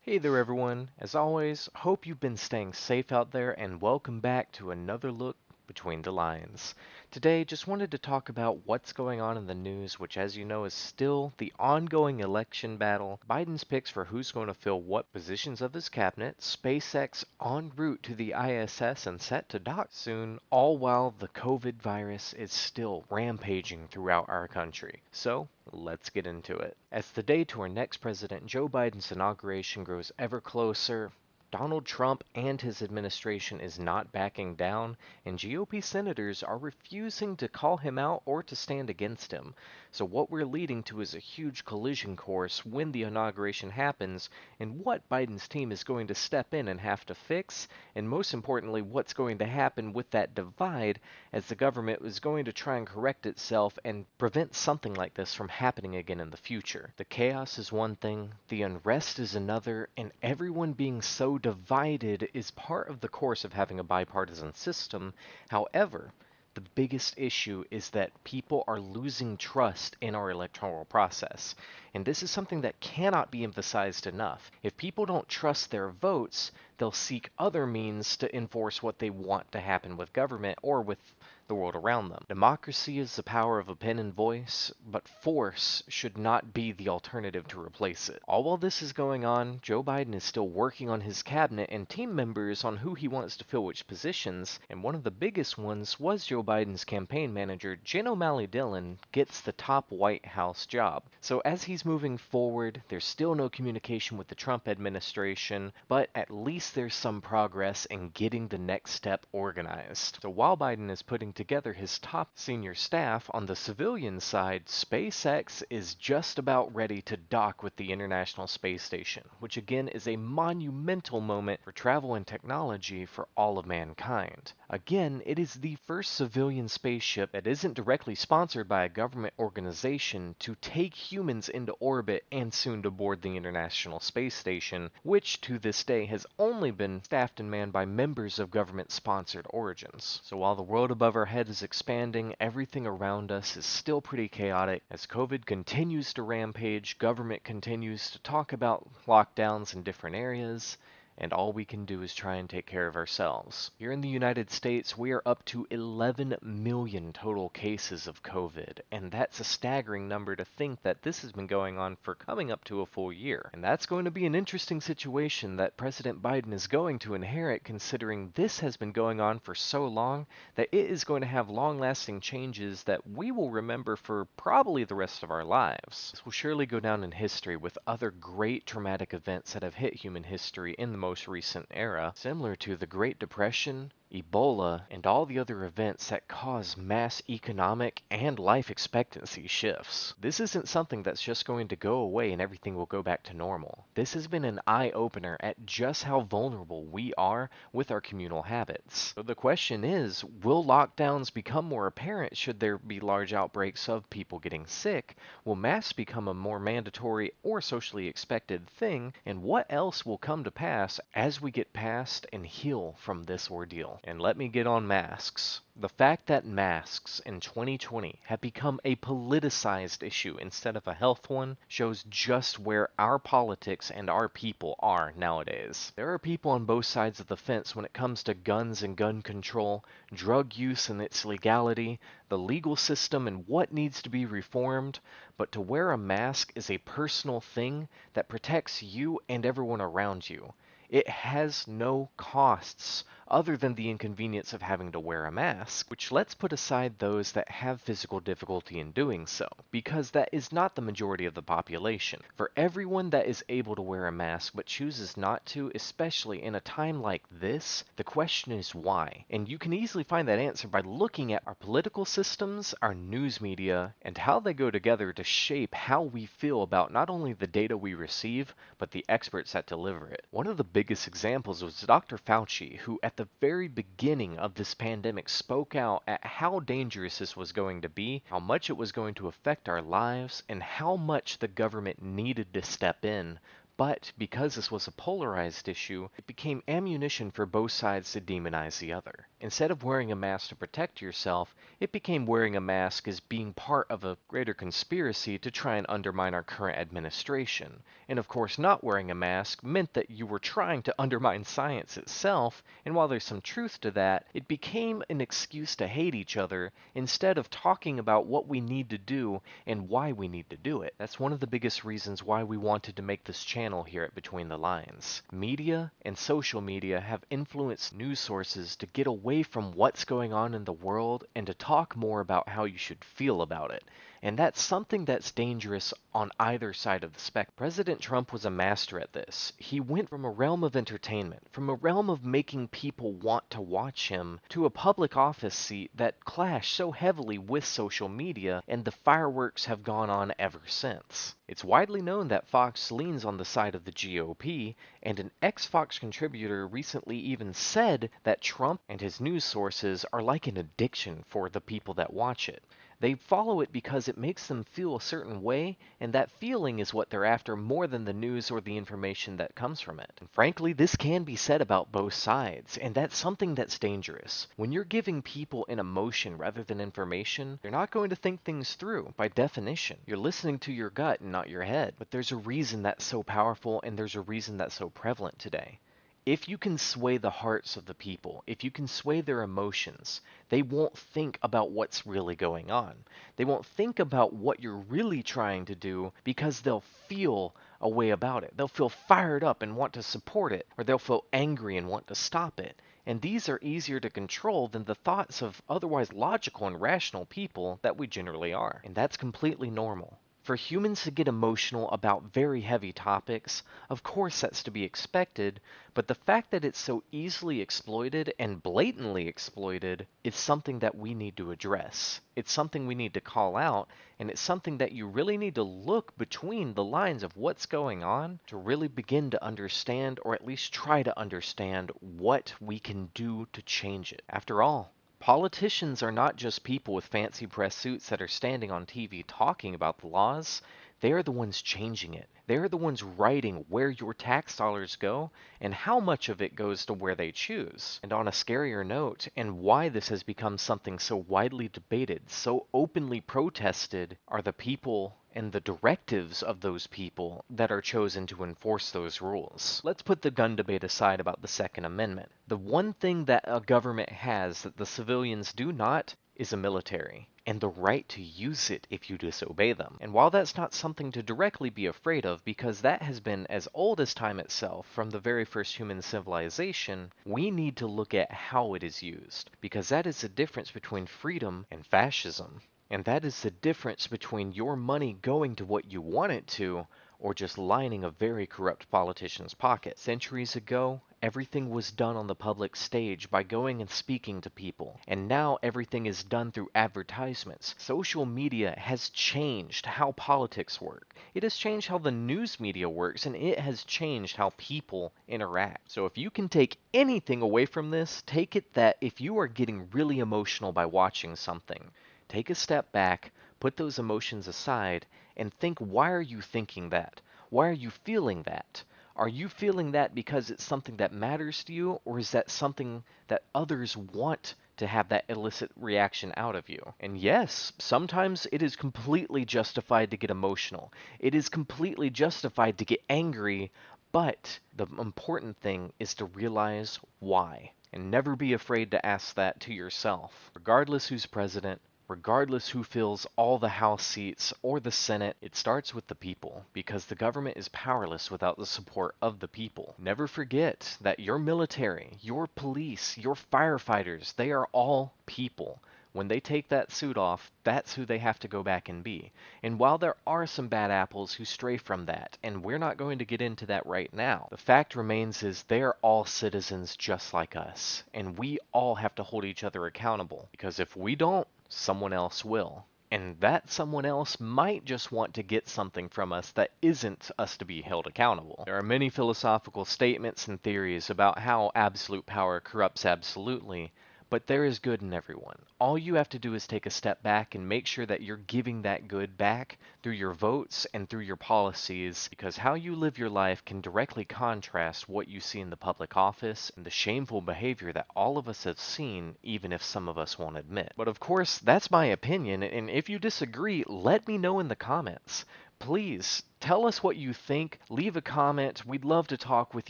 Hey there everyone, as always, hope you've been staying safe out there and welcome back to another look between the lines. Today, just wanted to talk about what's going on in the news, which as you know is still the ongoing election battle, Biden's picks for who's going to fill what positions of his cabinet, SpaceX en route to the ISS and set to dock soon, all while the COVID virus is still rampaging throughout our country. So, let's get into it. As the day to our next president, Joe Biden's inauguration, grows ever closer, Donald Trump and his administration is not backing down, and GOP senators are refusing to call him out or to stand against him. So what we're leading to is a huge collision course when the inauguration happens, and what Biden's team is going to step in and have to fix, and most importantly, what's going to happen with that divide as the government is going to try and correct itself and prevent something like this from happening again in the future. The chaos is one thing, the unrest is another, and everyone being so divided is part of the course of having a bipartisan system. However, the biggest issue is that people are losing trust in our electoral process. And this is something that cannot be emphasized enough. If people don't trust their votes, they'll seek other means to enforce what they want to happen with government or with the world around them. Democracy is the power of a pen and voice, but force should not be the alternative to replace it. All while this is going on, Joe Biden is still working on his cabinet and team members on who he wants to fill which positions, and one of the biggest ones was Joe Biden's campaign manager, Jen O'Malley Dillon, gets the top White House job. So as he's moving forward, there's still no communication with the Trump administration, but at least there's some progress in getting the next step organized. So while Biden is putting together his top senior staff on the civilian side, SpaceX is just about ready to dock with the International Space Station, which again is a monumental moment for travel and technology for all of mankind. Again, it is the first civilian spaceship that isn't directly sponsored by a government organization to take humans into orbit and soon to board the International Space Station, which to this day has only been staffed and manned by members of government-sponsored origins. So while the world above our head is expanding, everything around us is still pretty chaotic. As COVID continues to rampage, government continues to talk about lockdowns in different areas, and all we can do is try and take care of ourselves. Here in the United States, we are up to 11 million total cases of COVID, and that's a staggering number to think that this has been going on for coming up to a full year. And that's going to be an interesting situation that President Biden is going to inherit, considering this has been going on for so long that it is going to have long-lasting changes that we will remember for probably the rest of our lives. This will surely go down in history with other great traumatic events that have hit human history in the most recent era, similar to the Great Depression, Ebola, and all the other events that cause mass economic and life expectancy shifts. This isn't something that's just going to go away and everything will go back to normal. This has been an eye-opener at just how vulnerable we are with our communal habits. So the question is, will lockdowns become more apparent should there be large outbreaks of people getting sick? Will masks become a more mandatory or socially expected thing? And what else will come to pass as we get past and heal from this ordeal? And let me get on masks. The fact that masks in 2020 have become a politicized issue instead of a health one shows just where our politics and our people are nowadays. There are people on both sides of the fence when it comes to guns and gun control, drug use and its legality, the legal system and what needs to be reformed, but to wear a mask is a personal thing that protects you and everyone around you. It has no costs other than the inconvenience of having to wear a mask, which let's put aside those that have physical difficulty in doing so, because that is not the majority of the population. For everyone that is able to wear a mask but chooses not to, especially in a time like this, the question is why? And you can easily find that answer by looking at our political systems, our news media, and how they go together to shape how we feel about not only the data we receive, but the experts that deliver it. One of the biggest examples was Dr. Fauci, who at the very beginning of this pandemic spoke out at how dangerous this was going to be, how much it was going to affect our lives, and how much the government needed to step in, But because this was a polarized issue, it became ammunition for both sides to demonize the other. Instead of wearing a mask to protect yourself, it became wearing a mask as being part of a greater conspiracy to try and undermine our current administration. And of course, not wearing a mask meant that you were trying to undermine science itself, and while there's some truth to that, it became an excuse to hate each other instead of talking about what we need to do and why we need to do it. That's one of the biggest reasons why we wanted to make this channel here at Between the Lines. Media and social media have influenced news sources to get away from what's going on in the world and to talk more about how you should feel about it. And that's something that's dangerous on either side of the spectrum. President Trump was a master at this. He went from a realm of entertainment, from a realm of making people want to watch him, to a public office seat that clashed so heavily with social media, and the fireworks have gone on ever since. It's widely known that Fox leans on the side of the GOP, and an ex-Fox contributor recently even said that Trump and his news sources are like an addiction for the people that watch it. They follow it because it makes them feel a certain way, and that feeling is what they're after more than the news or the information that comes from it. And frankly, this can be said about both sides, and that's something that's dangerous. When you're giving people an emotion rather than information, they're not going to think things through, by definition. You're listening to your gut and not your head. But there's a reason that's so powerful, and there's a reason that's so prevalent today. If you can sway the hearts of the people, if you can sway their emotions, they won't think about what's really going on. They won't think about what you're really trying to do because they'll feel a way about it. They'll feel fired up and want to support it, or they'll feel angry and want to stop it. And these are easier to control than the thoughts of otherwise logical and rational people that we generally are. And that's completely normal. For humans to get emotional about very heavy topics, of course that's to be expected, but the fact that it's so easily exploited and blatantly exploited is something that we need to address. It's something we need to call out, and it's something that you really need to look between the lines of what's going on to really begin to understand, or at least try to understand, what we can do to change it. After all, politicians are not just people with fancy press suits that are standing on TV talking about the laws. They are the ones changing it. They are the ones writing where your tax dollars go and how much of it goes to where they choose. And on a scarier note, and why this has become something so widely debated, so openly protested, are the people and the directives of those people that are chosen to enforce those rules. Let's put the gun debate aside about the Second Amendment. The one thing that a government has that the civilians do not is a military, and the right to use it if you disobey them. And while that's not something to directly be afraid of, because that has been as old as time itself, from the very first human civilization, we need to look at how it is used, because that is the difference between freedom and fascism. And that is the difference between your money going to what you want it to, or just lining a very corrupt politician's pocket. Centuries ago, everything was done on the public stage by going and speaking to people. And now everything is done through advertisements. Social media has changed how politics work. It has changed how the news media works, and it has changed how people interact. So if you can take anything away from this, take it that if you are getting really emotional by watching something, take a step back, put those emotions aside, and think, why are you thinking that? Why are you feeling that? Are you feeling that because it's something that matters to you, or is that something that others want to have that illicit reaction out of you? And yes, sometimes it is completely justified to get emotional. It is completely justified to get angry, but the important thing is to realize why. And never be afraid to ask that to yourself. Regardless who's president, regardless who fills all the House seats or the Senate, it starts with the people, because the government is powerless without the support of the people. Never forget that your military, your police, your firefighters, they are all people. When they take that suit off, that's who they have to go back and be. And while there are some bad apples who stray from that, and we're not going to get into that right now, the fact remains is they are all citizens just like us, and we all have to hold each other accountable, because if we don't, someone else will. And that someone else might just want to get something from us that isn't us to be held accountable. There are many philosophical statements and theories about how absolute power corrupts absolutely, But there is good in everyone. All you have to do is take a step back and make sure that you're giving that good back through your votes and through your policies, because how you live your life can directly contrast what you see in the public office and the shameful behavior that all of us have seen, even if some of us won't admit. But of course, that's my opinion, and if you disagree, let me know in the comments. Please tell us what you think, leave a comment, we'd love to talk with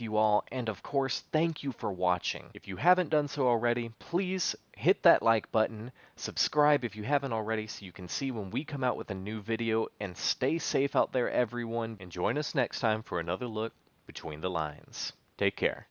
you all, and of course, thank you for watching. If you haven't done so already, please hit that like button, subscribe if you haven't already so you can see when we come out with a new video, and stay safe out there everyone, and join us next time for another look between the lines. Take care.